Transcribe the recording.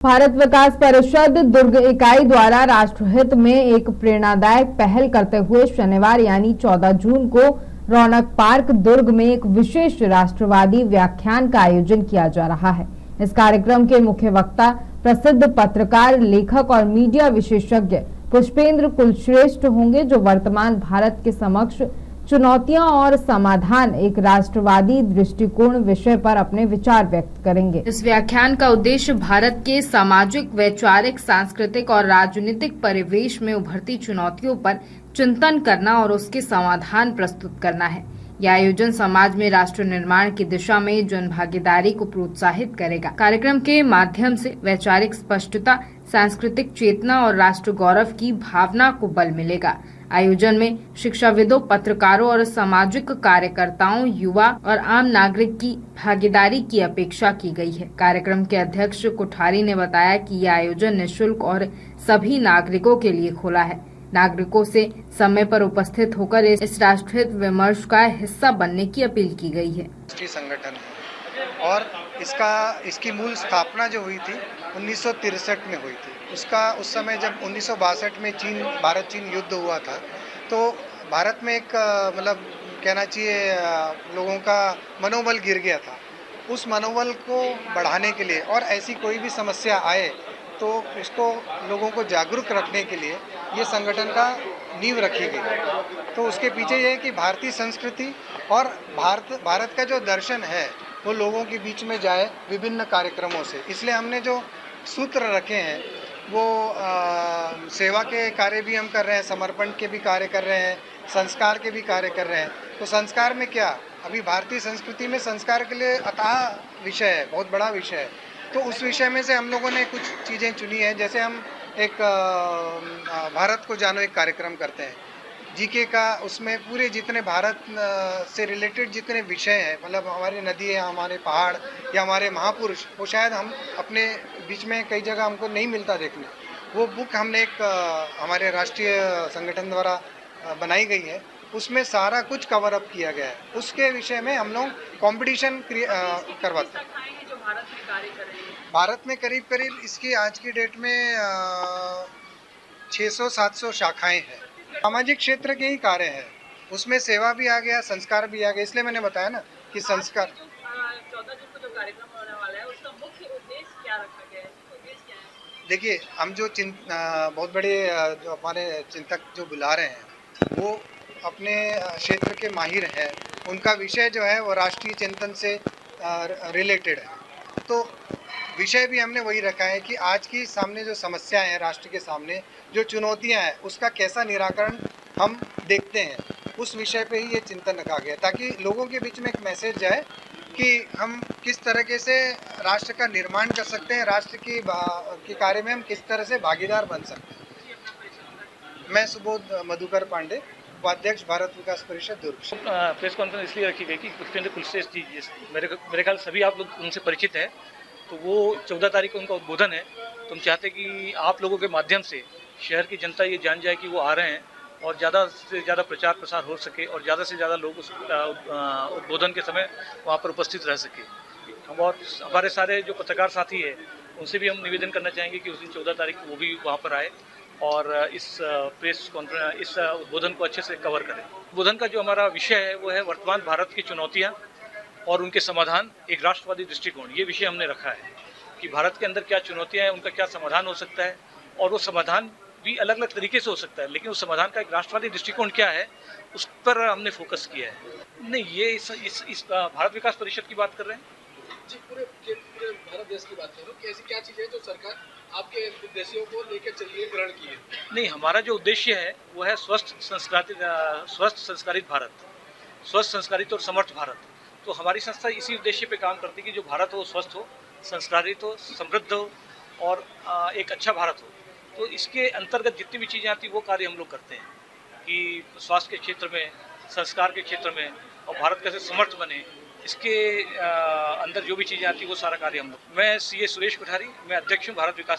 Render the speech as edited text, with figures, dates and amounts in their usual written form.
भारत विकास परिषद दुर्ग इकाई द्वारा राष्ट्रहित में एक प्रेरणादायक पहल करते हुए शनिवार यानी 14 जून को रौनक पार्क दुर्ग में एक विशेष राष्ट्रवादी व्याख्यान का आयोजन किया जा रहा है। इस कार्यक्रम के मुख्य वक्ता प्रसिद्ध पत्रकार, लेखक और मीडिया विशेषज्ञ पुष्पेंद्र कुलश्रेष्ठ होंगे, जो वर्तमान भारत के समक्ष चुनौतियां और समाधान एक राष्ट्रवादी दृष्टिकोण विषय पर अपने विचार व्यक्त करेंगे। इस व्याख्यान का उद्देश्य भारत के सामाजिक, वैचारिक, सांस्कृतिक और राजनीतिक परिवेश में उभरती चुनौतियों पर चिंतन करना और उसके समाधान प्रस्तुत करना है। यह आयोजन समाज में राष्ट्र निर्माण की दिशा में जन भागीदारी को प्रोत्साहित करेगा। कार्यक्रम के माध्यम से वैचारिक स्पष्टता, सांस्कृतिक चेतना और राष्ट्र गौरव की भावना को बल मिलेगा। आयोजन में शिक्षाविदों, पत्रकारों और सामाजिक कार्यकर्ताओं, युवा और आम नागरिक की भागीदारी की अपेक्षा की गई है। कार्यक्रम के अध्यक्ष कोठारी ने बताया कि यह आयोजन निःशुल्क और सभी नागरिकों के लिए खुला है। नागरिकों से समय पर उपस्थित होकर इस राष्ट्रहित विमर्श का हिस्सा बनने की अपील की गई है। राष्ट्रीय संगठन है और इसकी मूल स्थापना जो हुई थी 1963 में हुई थी। उस समय जब 1962 में भारत चीन युद्ध हुआ था, तो भारत में एक मतलब कहना चाहिए लोगों का मनोबल गिर गया था। उस मनोबल को बढ़ाने के लिए और ऐसी कोई भी समस्या आए तो उसको लोगों को जागरूक रखने के लिए ये संगठन का नींव रखी गई। तो उसके पीछे ये है कि भारतीय संस्कृति और भारत का जो दर्शन है वो लोगों के बीच में जाए विभिन्न कार्यक्रमों से। इसलिए हमने जो सूत्र रखे हैं वो सेवा के कार्य भी हम कर रहे हैं, समर्पण के भी कार्य कर रहे हैं, संस्कार के भी कार्य कर रहे हैं। तो संस्कार में क्या, अभी भारतीय संस्कृति में संस्कार के लिए अथाह विषय है, बहुत बड़ा विषय है। तो उस विषय में से हम लोगों ने कुछ चीज़ें चुनी हैं। जैसे हम एक भारत को जानो एक कार्यक्रम करते हैं जीके का। उसमें पूरे जितने भारत से रिलेटेड जितने विषय हैं, मतलब हमारी नदी है, हमारे पहाड़ या हमारे महापुरुष, वो शायद हम अपने बीच में कई जगह हमको नहीं मिलता देखने। वो बुक हमने एक हमारे राष्ट्रीय संगठन द्वारा बनाई गई है। उसमें सारा कुछ कवर अप किया गया है। उसके विषय में हम लोग कॉम्पिटिशन करवाते हैं। भारत में करीब करीब इसकी आज की डेट में 600-700 शाखाएं हैं। सामाजिक क्षेत्र के ही कार्य हैं, उसमें सेवा भी आ गया, संस्कार भी आ गया। इसलिए मैंने बताया ना कि संस्कार 14 जून को जो कार्यक्रम होने वाला है उसका मुख्य उद्देश्य क्या रखा गया है? उद्देश्य क्या है? देखिए, हम जो बहुत बड़े जो हमारे चिंतक जो बुला रहे हैं वो अपने क्षेत्र के माहिर हैं। उनका विषय जो है वो राष्ट्रीय चिंतन से रिलेटेड है। तो विषय भी हमने वही रखा है कि आज की सामने जो समस्याएं हैं, राष्ट्र के सामने जो चुनौतियां हैं, उसका कैसा निराकरण हम देखते हैं, उस विषय पे ही ये चिंतन रखा गया, ताकि लोगों के बीच में एक मैसेज जाए कि हम किस तरीके से राष्ट्र का निर्माण कर सकते हैं, राष्ट्र के कार्य में हम किस तरह से भागीदार बन सकते हैं। मैं सुबोध मधुकर पांडे, उपाध्यक्ष भारत विकास परिषद दुर्ग। प्रेस कॉन्फ्रेंस इसलिए रखी गई कि पुष्पेंद्र कुलश्रेष्ठ जी, मेरे ख्याल सभी आप लोग उनसे परिचित हैं। तो वो 14 तारीख को उनका उद्बोधन है। तो हम चाहते हैं कि आप लोगों के माध्यम से शहर की जनता ये जान जाए कि वो आ रहे हैं और ज़्यादा से ज़्यादा प्रचार प्रसार हो सके और ज़्यादा से ज़्यादा लोग उस उद्बोधन के समय वहाँ पर उपस्थित रह सके। हम और हमारे सारे जो पत्रकार साथी हैं उनसे भी हम निवेदन करना चाहेंगे कि उस दिन 14 तारीख को वो भी वहाँ पर आए और इस प्रेस कॉन्फ्रेंस, इस उद्बोधन को अच्छे से कवर करें। उद्बोधन का जो हमारा विषय है वो है वर्तमान भारत की चुनौतियाँ और उनके समाधान एक राष्ट्रवादी दृष्टिकोण। ये विषय हमने रखा है कि भारत के अंदर क्या चुनौतियां हैं, उनका क्या समाधान हो सकता है और वो समाधान भी अलग अलग तरीके से हो सकता है, लेकिन उस समाधान का एक राष्ट्रवादी दृष्टिकोण क्या है उस पर हमने फोकस किया है। नहीं, ये इस भारत विकास परिषद की बात कर रहे हैं जी, पूरे भारत देश की बात कर रहे हो कि ऐसी क्या चीज़ें हैं जो सरकार आपके उद्देश्यों को लेकर चलिए ग्रहण की है? नहीं, हमारा जो उद्देश्य है वो है स्वस्थ संस्कारित भारत, स्वस्थ संस्कारित और समर्थ भारत। तो हमारी संस्था इसी उद्देश्य पे काम करती है कि जो भारत हो स्वस्थ हो, संस्कारित हो, समृद्ध हो और एक अच्छा भारत हो। तो इसके अंतर्गत जितनी भी चीज़ें आती वो कार्य हम लोग करते हैं कि स्वास्थ्य के क्षेत्र में, संस्कार के क्षेत्र में और भारत कैसे समर्थ बने, इसके अंदर जो भी चीज़ें आती वो सारा कार्य हम लोग। मैं CA सुरेश कोठारी, मैं अध्यक्ष हूँ भारत विकास